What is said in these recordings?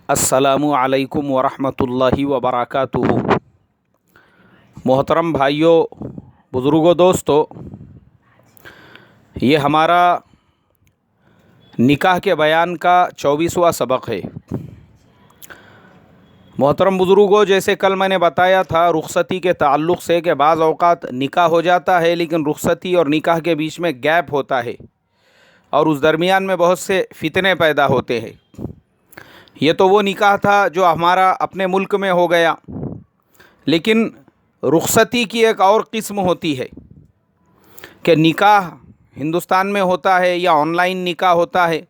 अस्सलामु अलैकुम वरहमतुल्लाहि वबरकातुहू। मोहतरम भाइयों, बुज़ुर्गों, दोस्तों, ये हमारा निकाह के बयान का 24वां सबक है। मोहतरम बुज़ुर्गों, जैसे कल मैंने बताया था रुख़सती के ताल्लुक़ से कि बाज़ औक़ात निकाह हो जाता है लेकिन रुख़सती और निकाह के बीच में गैप होता है और उस दरमियान में बहुत से फितने पैदा होते हैं। ये तो वो निकाह था जो हमारा अपने मुल्क में हो गया, लेकिन रुख़सती की एक और किस्म होती है कि निकाह हिंदुस्तान में होता है या ऑनलाइन निकाह होता है,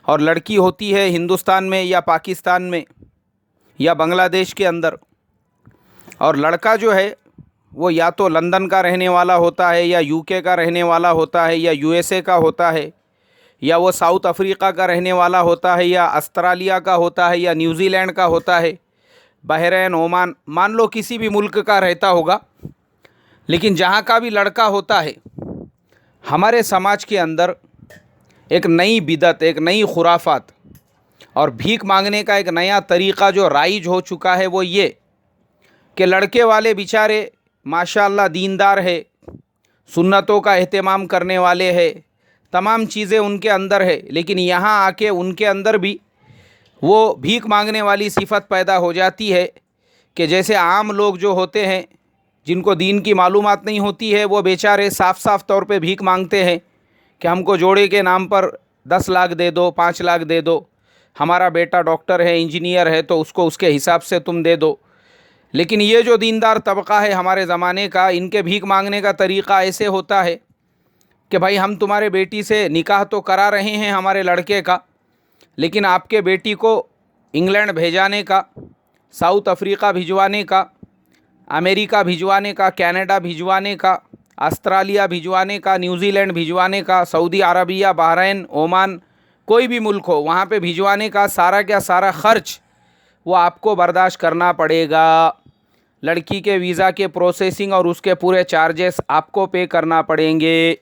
और लड़की होती है हिंदुस्तान में या पाकिस्तान में या बांग्लादेश के अंदर, और लड़का जो है वो या तो लंदन का रहने वाला होता है या यूके का रहने वाला होता है या यूएसए का होता है, या वो साउथ अफ्रीका का रहने वाला होता है या ऑस्ट्रेलिया का होता है या न्यूजीलैंड का होता है, बहरीन, ओमान, मान लो किसी भी मुल्क का रहता होगा। लेकिन जहाँ का भी लड़का होता है, हमारे समाज के अंदर एक नई बिदत, एक नई खुराफात और भीख मांगने का एक नया तरीक़ा जो राइज हो चुका है वो ये कि लड़के वाले बेचारे माशाअल्लाह दीनदार है, सुन्नतों का एहतमाम करने वाले हैं, तमाम चीज़ें उनके अंदर है, लेकिन यहाँ आके उनके अंदर भी वो भीख मांगने वाली सिफत पैदा हो जाती है कि जैसे आम लोग जो होते हैं जिनको दीन की मालूमात नहीं होती है, वो बेचारे साफ साफ तौर पे भीख मांगते हैं कि हमको जोड़े के नाम पर 10 लाख दे दो, 5 लाख दे दो, हमारा बेटा डॉक्टर है, इंजीनियर है, तो उसको उसके हिसाब से तुम दे दो। लेकिन ये जो दीनदार तबका है हमारे ज़माने का, इनके भीख मांगने का तरीक़ा ऐसे होता है कि भाई हम तुम्हारे बेटी से निकाह तो करा रहे हैं हमारे लड़के का, लेकिन आपके बेटी को इंग्लैंड भेजाने का, साउथ अफ्रीका भिजवाने का, अमेरिका भिजवाने का, कनाडा भिजवाने का, ऑस्ट्रेलिया भिजवाने का, न्यूजीलैंड भिजवाने का, सऊदी अरबिया, बहरीन, ओमान, कोई भी मुल्क हो वहाँ पे भिजवाने का सारा का सारा ख़र्च वो आपको बर्दाश्त करना पड़ेगा। लड़की के वीज़ा के प्रोसेसिंग और उसके पूरे चार्जेस आपको पे करना पड़ेंगे।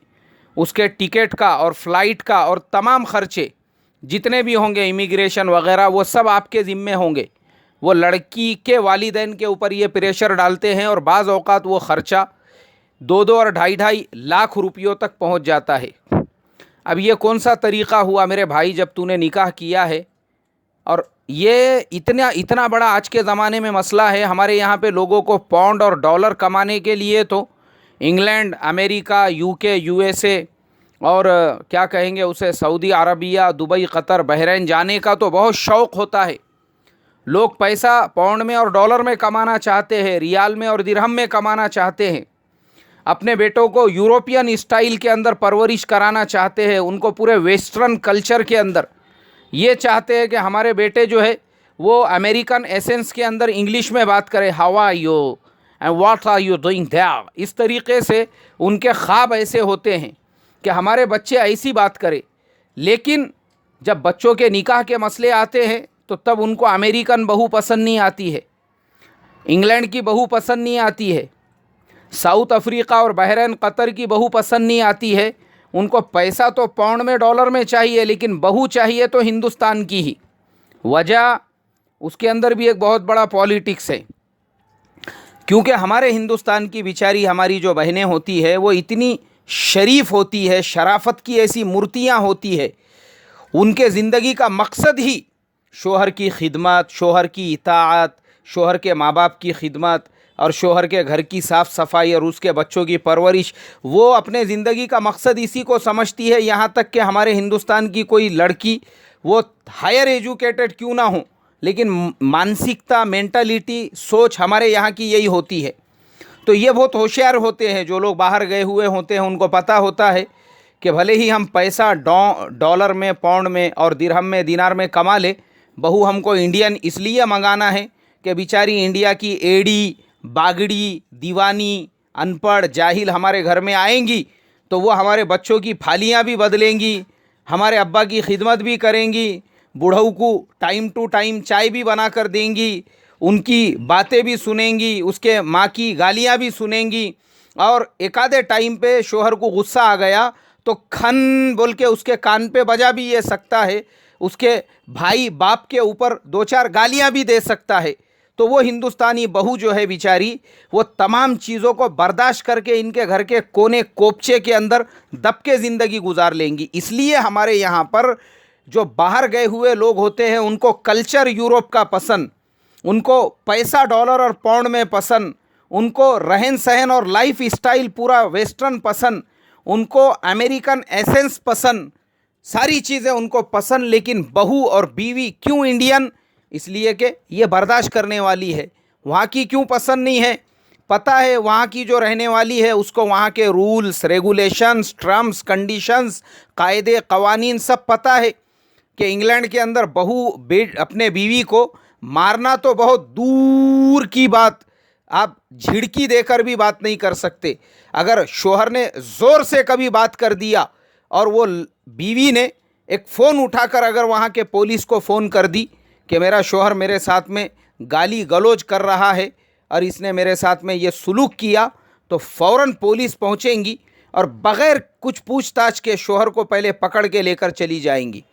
उसके टिकट का और फ़्लाइट का और तमाम ख़र्चे जितने भी होंगे, इमिग्रेशन वगैरह, वो सब आपके ज़िम्मे होंगे। वो लड़की के वालिदैन के ऊपर ये प्रेशर डालते हैं और बाज़ औक़ात वो ख़र्चा 2-2 और 2.5-2.5 लाख रुपयों तक पहुंच जाता है। अब ये कौन सा तरीक़ा हुआ मेरे भाई जब तूने निकाह किया है? और ये इतना बड़ा आज के ज़माने में मसला है। हमारे यहाँ पे लोगों को पाउंड और डॉलर कमाने के लिए तो इंग्लैंड, अमेरिका, यूके, यूएसए और क्या कहेंगे उसे, Saudi Arabia, Dubai, Qatar, Bahrain जाने का तो बहुत शौक़ होता है। लोग पैसा पाउंड में और डॉलर में कमाना चाहते हैं, रियाल में और दिरहम में कमाना चाहते हैं। अपने बेटों को यूरोपियन स्टाइल के अंदर परवरिश कराना चाहते हैं, उनको पूरे वेस्टर्न कल्चर के अंदर। ये चाहते हैं कि हमारे बेटे जो है वो अमेरिकन एसेंस के अंदर इंग्लिश में बात करें, how are you and what are you doing there. इस तरीक़े से उनके ख्वाब ऐसे होते हैं कि हमारे बच्चे ऐसी बात करें। लेकिन जब बच्चों के निकाह के मसले आते हैं तो तब उनको अमेरिकन बहू पसंद नहीं आती है, इंग्लैंड की बहू पसंद नहीं आती है, साउथ अफ्रीका और बहरीन, कतर की बहू पसंद नहीं आती है। उनको पैसा तो पाउंड में, डॉलर में चाहिए, लेकिन बहू चाहिए तो हिंदुस्तान की ही। वजह उसके अंदर भी एक बहुत बड़ा पॉलिटिक्स है, क्योंकि हमारे हिंदुस्तान की बेचारी हमारी जो बहनें होती है वो इतनी शरीफ होती है, शराफत की ऐसी मूर्तियाँ होती है। उनके ज़िंदगी का मकसद ही शोहर की खिदमत, शोहर की इताअत, शोहर के माँ बाप की खिदमत और शोहर के घर की साफ़ सफाई और उसके बच्चों की परवरिश। वो अपने ज़िंदगी का मकसद इसी को समझती है। यहाँ तक कि हमारे हिंदुस्तान की कोई लड़की वो हायर एजुकेटेड क्यों ना हो, लेकिन मानसिकता, मेंटालिटी, सोच हमारे यहाँ की यही होती है। तो ये बहुत होशियार होते हैं जो लोग बाहर गए हुए होते हैं, उनको पता होता है कि भले ही हम पैसा डॉलर में, पाउंड में और दिरहम में, दिनार में कमा ले, बहू हमको इंडियन इसलिए मंगाना है कि बेचारी इंडिया की एड़ी, बागड़ी, दीवानी, अनपढ़, जाहिल हमारे घर में आएंगी तो वो हमारे बच्चों की फालियाँ भी बदलेंगी, हमारे अब्बा की खिदमत भी करेंगी, बूढ़ों को टाइम टू टाइम चाय भी बना कर देंगी, उनकी बातें भी सुनेंगी, उसके माँ की गालियाँ भी सुनेंगी। और एक आधे टाइम पे शोहर को गुस्सा आ गया तो खन बोल के उसके कान पे बजा भी ये सकता है, उसके भाई बाप के ऊपर दो चार गालियां भी दे सकता है, तो वो हिंदुस्तानी बहू जो है बेचारी, वो तमाम चीज़ों को बर्दाश्त करके इनके घर के कोने कोपचे के अंदर दब के ज़िंदगी गुजार लेंगी। इसलिए हमारे यहाँ पर जो बाहर गए हुए लोग होते हैं उनको कल्चर यूरोप का पसंद, उनको पैसा डॉलर और पाउंड में पसंद, उनको रहन सहन और लाइफ स्टाइल पूरा वेस्टर्न पसंद, उनको अमेरिकन एसेंस पसंद, सारी चीज़ें उनको पसंद। लेकिन बहू और बीवी क्यों इंडियन? इसलिए कि ये बर्दाश्त करने वाली है। वहाँ की क्यों पसंद नहीं है? पता है वहाँ की जो रहने वाली है उसको वहाँ के रूल्स रेगुलेशंस टर्म्स कंडीशंस कायदे कवानीन सब पता है कि इंग्लैंड के अंदर बहू अपने बीवी को मारना तो बहुत दूर की बात, आप झिड़की देकर भी बात नहीं कर सकते। अगर शोहर ने ज़ोर से कभी बात कर दिया और वो बीवी ने एक फ़ोन उठाकर अगर वहाँ के पुलिस को फ़ोन कर दी कि मेरा शोहर मेरे साथ में गाली गलौज कर रहा है और इसने मेरे साथ में ये सुलूक किया, तो फ़ौरन पुलिस पहुँचेंगी और बग़ैर कुछ पूछताछ के शोहर को पहले पकड़ के लेकर चली जाएंगी।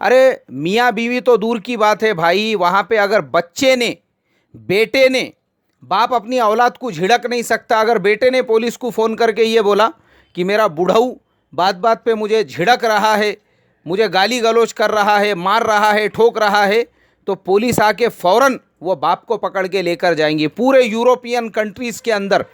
अरे मियाँ बीवी तो दूर की बात है भाई, वहाँ पे अगर बच्चे ने, बेटे ने, बाप अपनी औलाद को झिड़क नहीं सकता। अगर बेटे ने पुलिस को फ़ोन करके ये बोला कि मेरा बुढ़ऊ बात बात पे मुझे झिड़क रहा है, मुझे गाली गलौज कर रहा है, मार रहा है, ठोक रहा है, तो पुलिस आके फ़ौरन वो बाप को पकड़ के लेकर जाएंगे। पूरे यूरोपियन कंट्रीज़ के अंदर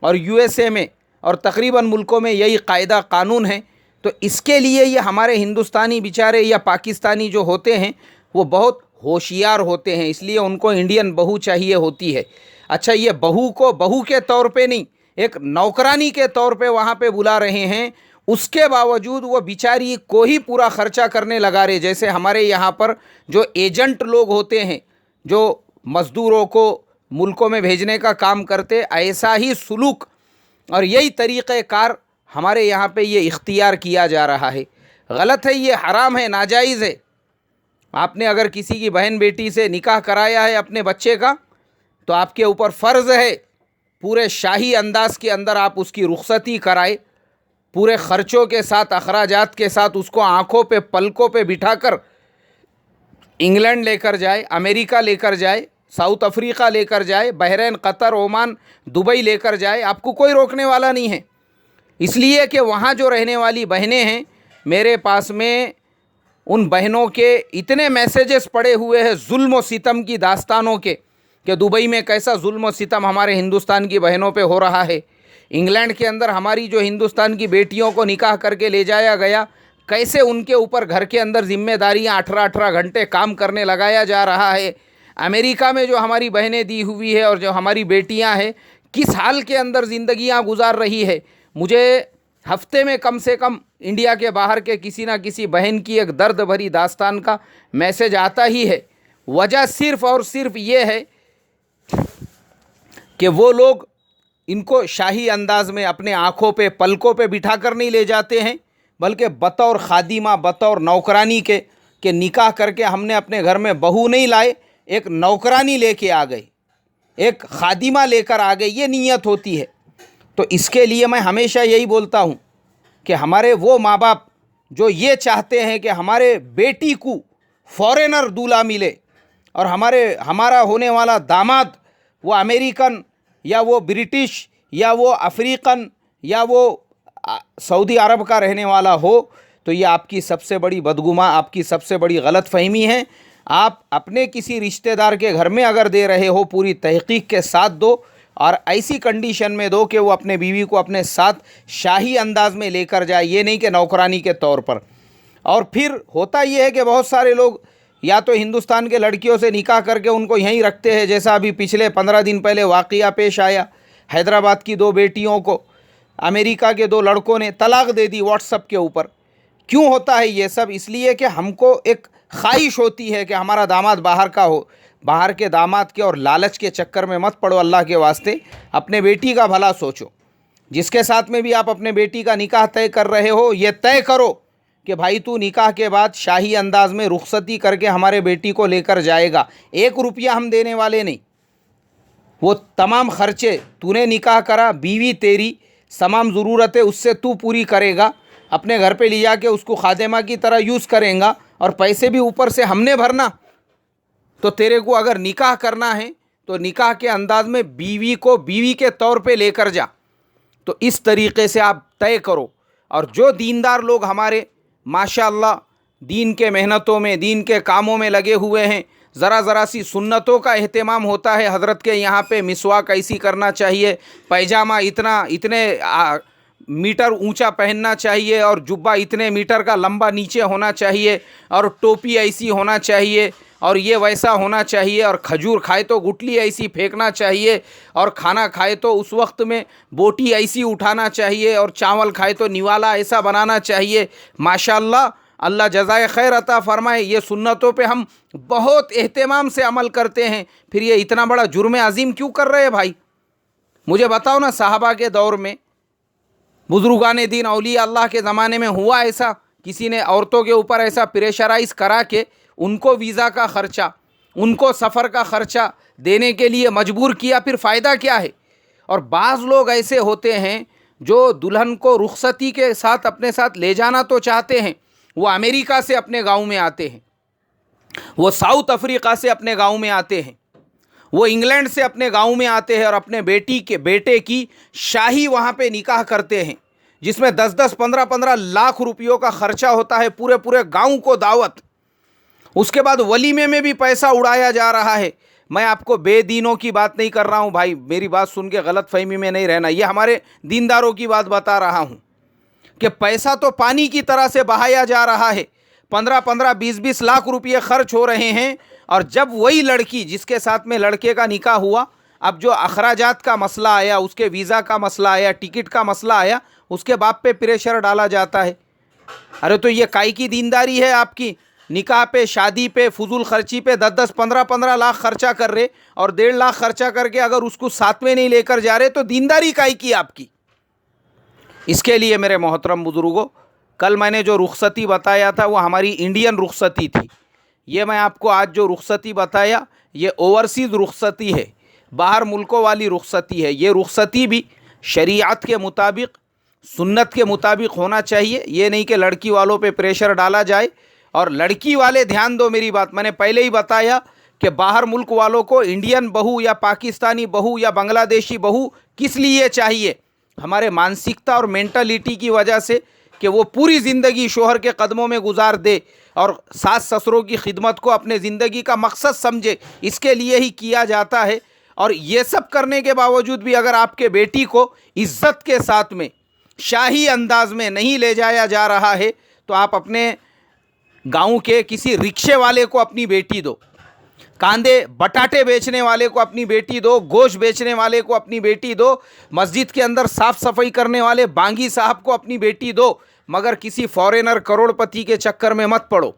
और यूएसए में और तकरीबन मुल्कों में यही कायदा कानून है। तो इसके लिए ये हमारे हिंदुस्तानी बेचारे या पाकिस्तानी जो होते हैं वो बहुत होशियार होते हैं, इसलिए उनको इंडियन बहू चाहिए होती है। अच्छा, ये बहू को बहू के तौर पे नहीं, एक नौकरानी के तौर पे वहाँ पे बुला रहे हैं, उसके बावजूद वो बेचारी को ही पूरा खर्चा करने लगा रहे। जैसे हमारे यहाँ पर जो एजेंट लोग होते हैं जो मज़दूरों को मुल्कों में भेजने का काम करते, ऐसा ही सुलूक और यही तरीक़ेकार हमारे यहाँ पे ये इख्तियार किया जा रहा है। गलत है, ये हराम है, नाजायज़ है। आपने अगर किसी की बहन बेटी से निकाह कराया है अपने बच्चे का, तो आपके ऊपर फ़र्ज़ है पूरे शाही अंदाज़ के अंदर आप उसकी रुख़सती कराए, पूरे ख़र्चों के साथ अखराजात के साथ उसको आँखों पे पलकों पे बिठाकर इंग्लैंड लेकर जाए, अमेरिका लेकर जाए, साउथ अफ्रीका लेकर जाए, बहरीन, कतर, ओमान, दुबई लेकर जाए, आपको कोई रोकने वाला नहीं है। इसलिए कि वहाँ जो रहने वाली बहनें हैं, मेरे पास में उन बहनों के इतने मैसेजेस पड़े हुए हैं जुल्म व सितम की दास्तानों के, कि दुबई में कैसा जुल्म व सितम हमारे हिंदुस्तान की बहनों पे हो रहा है, इंग्लैंड के अंदर हमारी जो हिंदुस्तान की बेटियों को निकाह करके ले जाया गया, कैसे उनके ऊपर घर के अंदर जिम्मेदारियां 18-18 घंटे काम करने लगाया जा रहा है, अमेरिका में जो हमारी बहनें दी हुई है और जो हमारी बेटियां हैं किस हाल के अंदर ज़िंदगियां गुजार रही है। मुझे हफ्ते में कम से कम इंडिया के बाहर के किसी ना किसी बहन की एक दर्द भरी दास्तान का मैसेज आता ही है। वजह सिर्फ़ और सिर्फ ये है कि वो लोग इनको शाही अंदाज में अपने आँखों पे पलकों पे बिठा कर नहीं ले जाते हैं, बल्कि बतौर खादिमा, बतौर नौकरानी के निकाह करके हमने अपने घर में बहू नहीं लाए, एक नौकरानी लेके आ गए, एक खादिमा लेकर आ गए, ये नीयत होती है। तो इसके लिए मैं हमेशा यही बोलता हूँ कि हमारे वो माँ बाप जो ये चाहते हैं कि हमारे बेटी को फॉरेनर दूल्हा मिले और हमारा होने वाला दामाद वो अमेरिकन या वो ब्रिटिश या वो अफ्रीकन या वो सऊदी अरब का रहने वाला हो, तो ये आपकी सबसे बड़ी बदगुमा, आपकी सबसे बड़ी गलत फहमी है। आप अपने किसी रिश्तेदार के घर में अगर दे रहे हो, पूरी तहकीक के साथ दो और ऐसी कंडीशन में दो कि वो अपने बीवी को अपने साथ शाही अंदाज में लेकर जाए, ये नहीं कि नौकरानी के तौर पर। और फिर होता ये है कि बहुत सारे लोग या तो हिंदुस्तान के लड़कियों से निकाह करके उनको यहीं रखते हैं, जैसा अभी पिछले 15 दिन पहले वाक़या पेश आया, हैदराबाद की 2 बेटियों को अमेरिका के 2 लड़कों ने तलाक दे दी व्हाट्सएप के ऊपर। क्यों होता है ये सब? इसलिए कि हमको एक ख्वाहिश होती है कि हमारा दामाद बाहर का हो। बाहर के दामाद के और लालच के चक्कर में मत पड़ो, अल्लाह के वास्ते अपने बेटी का भला सोचो। जिसके साथ में भी आप अपने बेटी का निकाह तय कर रहे हो, ये तय करो कि भाई तू निकाह के बाद शाही अंदाज में रुखसती करके हमारे बेटी को लेकर जाएगा। 1 रुपया हम देने वाले नहीं, वो तमाम खर्चे तूने निकाह करा, बीवी तेरी तमाम ज़रूरतें उससे तू पूरी करेगा, अपने घर पे ले जाके उसको खादिमा की तरह यूज़ करेगा और पैसे भी ऊपर से हमने भरना। तो तेरे को अगर निकाह करना है तो निकाह के अंदाज में बीवी को बीवी के तौर पे लेकर जा। तो इस तरीक़े से आप तय करो। और जो दीनदार लोग हमारे माशाअल्लाह दीन के मेहनतों में, दीन के कामों में लगे हुए हैं, ज़रा सी सुन्नतों का एहतमाम होता है। हज़रत के यहाँ पे मिसवाक ऐसी करना चाहिए, पैजामा इतने मीटर ऊंचा पहनना चाहिए, और जुब्बा इतने मीटर का लंबा नीचे होना चाहिए, और टोपी ऐसी होना चाहिए, और ये वैसा होना चाहिए, और खजूर खाए तो गुठली ऐसी फेंकना चाहिए, और खाना खाए तो उस वक्त में बोटी ऐसी उठाना चाहिए, और चावल खाए तो निवाला ऐसा बनाना चाहिए। माशाअल्लाह, अल्लाह जज़ाए खैर अता फ़रमाए। ये सुन्नतों पे हम बहुत एहतमाम से अमल करते हैं, फिर ये इतना बड़ा जुर्म अज़ीम क्यों कर रहे हैं भाई? मुझे बताओ ना, सहाबा के दौर में, बुजुर्गान दीन औलिया अल्लाह के ज़माने में हुआ ऐसा? किसी ने औरतों के ऊपर ऐसा प्रेशराइज करा के उनको वीज़ा का ख़र्चा, उनको सफ़र का ख़र्चा देने के लिए मजबूर किया? फिर फ़ायदा क्या है? और बाज़ लोग ऐसे होते हैं जो दुल्हन को रुखसती के साथ अपने साथ ले जाना तो चाहते हैं, वो अमेरिका से अपने गांव में आते हैं, वो साउथ अफ्रीका से अपने गांव में आते हैं, वो इंग्लैंड से अपने गांव में आते हैं, और अपने बेटे की शाही वहाँ पे निकाह करते हैं, जिसमें 10-10, 15-15 लाख रुपयों का खर्चा होता है, पूरे गांव को दावत। उसके बाद वलीमे में भी पैसा उड़ाया जा रहा है। मैं आपको बेदीनों की बात नहीं कर रहा हूँ भाई, मेरी बात सुन के गलत फहमी में नहीं रहना, ये हमारे दीनदारों की बात बता रहा हूँ कि पैसा तो पानी की तरह से बहाया जा रहा है। 15-15, 20-20 लाख रुपये खर्च हो रहे हैं, और जब वही लड़की जिसके साथ में लड़के का निकाह हुआ, अब जो अखराजात का मसला आया, उसके वीज़ा का मसला आया, टिकट का मसला आया, उसके बाप पे प्रेशर डाला जाता है। अरे तो ये काई की दीनदारी है आपकी? निकाह पे, शादी पे, फजूल खर्ची पे 10-10, 15-15 लाख खर्चा कर रहे, और 1.5 लाख खर्चा करके अगर उसको साथ में नहीं लेकर जा रहे, तो दीनदारी काई की आपकी? इसके लिए मेरे मोहतरम बुजुर्गों, कल मैंने जो रुखसती बताया था वो हमारी इंडियन रुखसती थी। ये मैं आपको आज जो रुखसती बताया, ये ओवरसीज़ रुखसती है, बाहर मुल्कों वाली रुखसती है। ये रुखसती भी शरीयत के मुताबिक, सुन्नत के मुताबिक होना चाहिए। ये नहीं कि लड़की वालों पे प्रेशर डाला जाए। और लड़की वाले ध्यान दो मेरी बात, मैंने पहले ही बताया कि बाहर मुल्क वालों को इंडियन बहू या पाकिस्तानी बहू या बांग्लादेशी बहू किस लिए चाहिए? हमारे मानसिकता और मेंटलिटी की वजह से, कि वो पूरी ज़िंदगी शोहर के कदमों में गुजार दे और सास ससुरों की खिदमत को अपने ज़िंदगी का मकसद समझे, इसके लिए ही किया जाता है। और ये सब करने के बावजूद भी अगर आपके बेटी को इज़्ज़त के साथ में, शाही अंदाज में नहीं ले जाया जा रहा है, तो आप अपने गांव के किसी रिक्शे वाले को अपनी बेटी दो, कांदे बटाटे बेचने वाले को अपनी बेटी दो, गोश्त बेचने वाले को अपनी बेटी दो, मस्जिद के अंदर साफ़ सफाई करने वाले बांगी साहब को अपनी बेटी दो, मगर किसी फॉरेनर करोड़पति के चक्कर में मत पड़ो।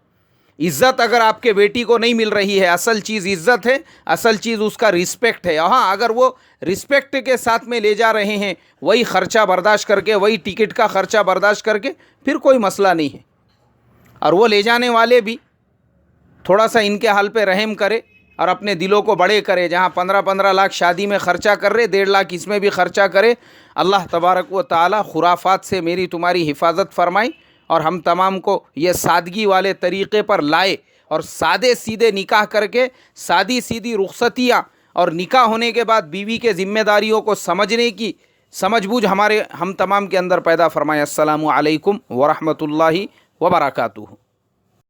इज़्ज़त अगर आपके बेटी को नहीं मिल रही है, असल चीज़ इज़्ज़त है, असल चीज़ उसका रिस्पेक्ट है। हाँ, अगर वो रिस्पेक्ट के साथ में ले जा रहे हैं, वही ख़र्चा बर्दाश्त करके, वही टिकट का ख़र्चा बर्दाश्त करके, फिर कोई मसला नहीं है। और वो ले जाने वाले भी थोड़ा सा इनके हाल पे रहम करे और अपने दिलों को बड़े करे। जहाँ 15-15 लाख शादी में ख़र्चा कर रहे, 1.5 लाख इसमें भी ख़र्चा करे। अल्लाह तबारक व ताला खुराफात से मेरी तुम्हारी हिफाजत फरमाई, और हम तमाम को ये सादगी वाले तरीक़े पर लाए, और सादे सीधे निकाह करके, सादी सीधी रुखसतियाँ और निकाह होने के बाद बीवी के ज़िम्मेदारियों को समझने की समझबूझ हम तमाम के अंदर पैदा फरमाए। अस्सलामु अलैकुम व रहमतुल्लाहि व बरकातुहू।